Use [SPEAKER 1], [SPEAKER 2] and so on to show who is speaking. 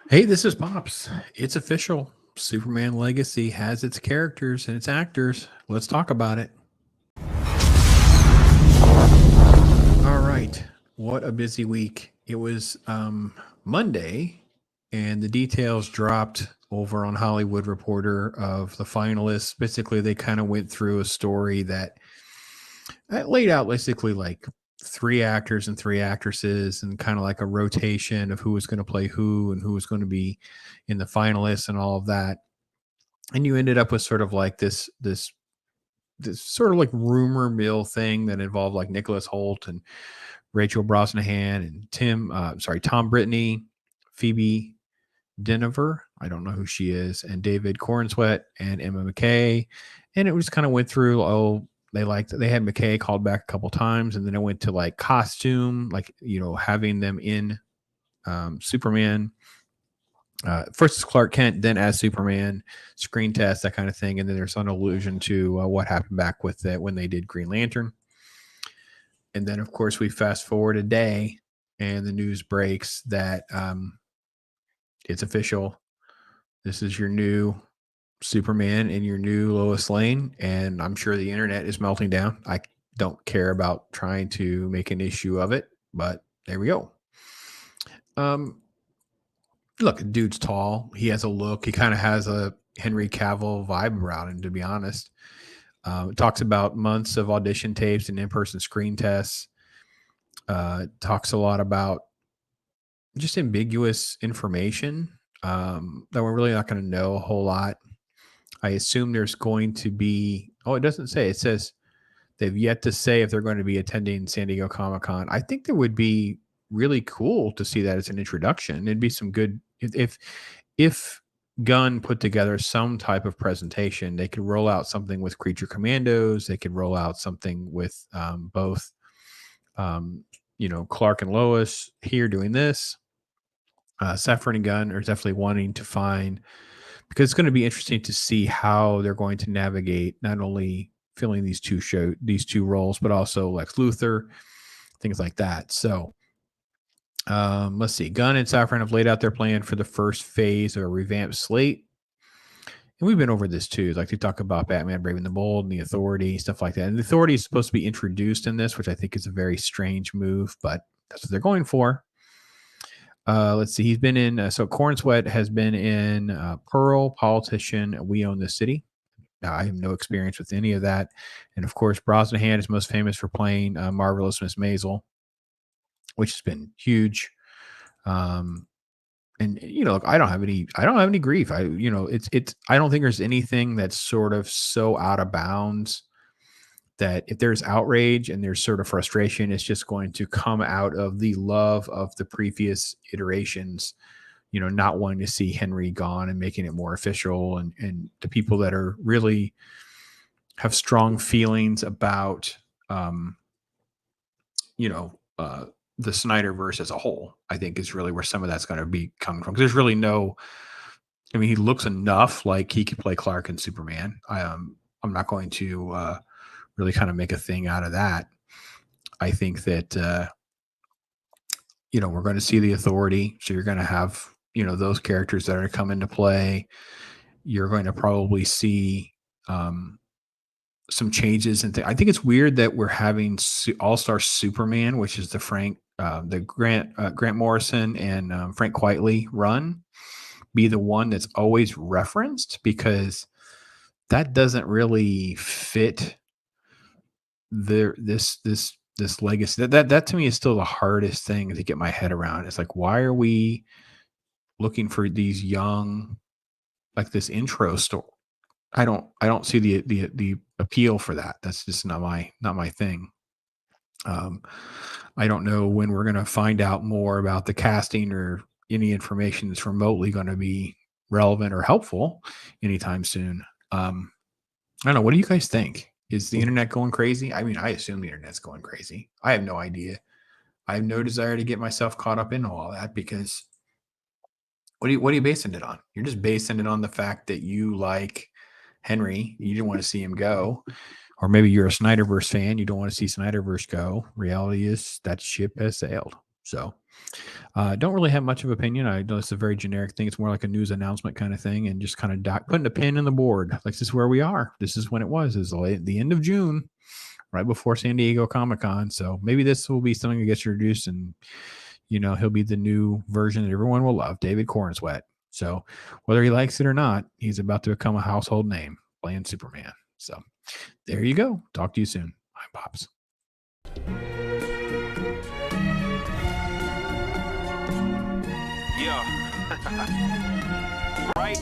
[SPEAKER 1] Hey, this is Pops. It's official. Superman Legacy has its characters and its actors. Let's talk about it. All right. What a busy week. It was Monday, and the details dropped over on Hollywood Reporter of the finalists. Basically, they kind of went through a story that laid out basically like three actors and three actresses and kind of like a rotation of who was going to play who and who was going to be in the finalists and all of that. And you ended up with sort of like this sort of like rumor mill thing that involved like Nicholas Holt and Rachel Brosnahan and Tom Brittany, Phoebe Dynevor, I don't know who she is, and David Corenswet and Emma McKay. And it just kind of went through, they had McKay called back a couple times, and then it went to like costume, like, having them in Superman. First as Clark Kent, then as Superman, screen test, that kind of thing. And then there's an allusion to what happened back with it when they did Green Lantern. And then, of course, we fast forward a day and the news breaks that it's official. This is your new Superman and your new Lois Lane. And I'm sure the internet is melting down. I don't care about trying to make an issue of it, but there we go. Um, Look, dude's tall. He has a look. He kind of has a Henry Cavill vibe around him, to be honest. It talks about months of audition tapes and in-person screen tests. Talks a lot about just ambiguous information that we're really not going to know a whole lot. I assume there's going to be. Oh, it doesn't say. It says they've yet to say if they're going to be attending San Diego Comic-Con. I think there would be really cool to see that as an introduction. It'd be some good if Gunn put together some type of presentation. They could roll out something with Creature Commandos. They could roll out something with both, Clark and Lois here doing this. Safran and Gunn are definitely wanting to find, because it's going to be interesting to see how they're going to navigate not only filling these two roles, but also Lex Luthor, things like that. So let's see. Gunn and Safran have laid out their plan for the first phase of a revamped slate. And we've been over this too. Like they talk about Batman Brave and the Bold and the Authority, stuff like that. And the Authority is supposed to be introduced in this, which I think is a very strange move, but that's what they're going for. Let's see. He's been in, so Corenswet has been in Pearl, Politician, We Own the City. I have no experience with any of that. And of course, Brosnahan is most famous for playing Marvelous Miss Maisel, which has been huge. And look, I don't have any grief. I don't think there's anything that's sort of so out of bounds that if there's outrage and there's sort of frustration, it's just going to come out of the love of the previous iterations, not wanting to see Henry gone and making it more official. And the people that are really have strong feelings about, you know, uh, the Snyderverse as a whole, I think is really where some of that's going to be coming from. Because there's really I mean, he looks enough like he could play Clark and Superman. I'm not going to really kind of make a thing out of that. I think that we're going to see the Authority, so you're going to have those characters that are going to come into play. You're going to probably see some changes and I think it's weird that we're having All-Star Superman, which is the Grant Morrison and Frank Quitely run, be the one that's always referenced, because that doesn't really fit this legacy. That to me is still the hardest thing to get my head around. It's like, why are we looking for these young, like this intro story? I don't see the appeal for that. That's just not my thing. Um, I don't know when we're going to find out more about the casting or any information that's remotely going to be relevant or helpful anytime soon. I don't know. What do you guys think? Is the internet going crazy? I mean, I assume the internet's going crazy. I have no idea. I have no desire to get myself caught up in all that, because what are you basing it on? You're just basing it on the fact that you like Henry. You didn't want to see him go. Or maybe you're a Snyderverse fan. You don't want to see Snyderverse go. Reality is that ship has sailed. So don't really have much of opinion. I know it's a very generic thing. It's more like a news announcement kind of thing, and just kind of putting a pin in the board. Like, this is where we are. This is when it was. Is the end of June, right before San Diego Comic-Con. So maybe this will be something that gets introduced, and he'll be the new version that everyone will love, David Corenswet. So whether he likes it or not, he's about to become a household name playing Superman. So there you go. Talk to you soon. I'm Pops.
[SPEAKER 2] Yeah. Right?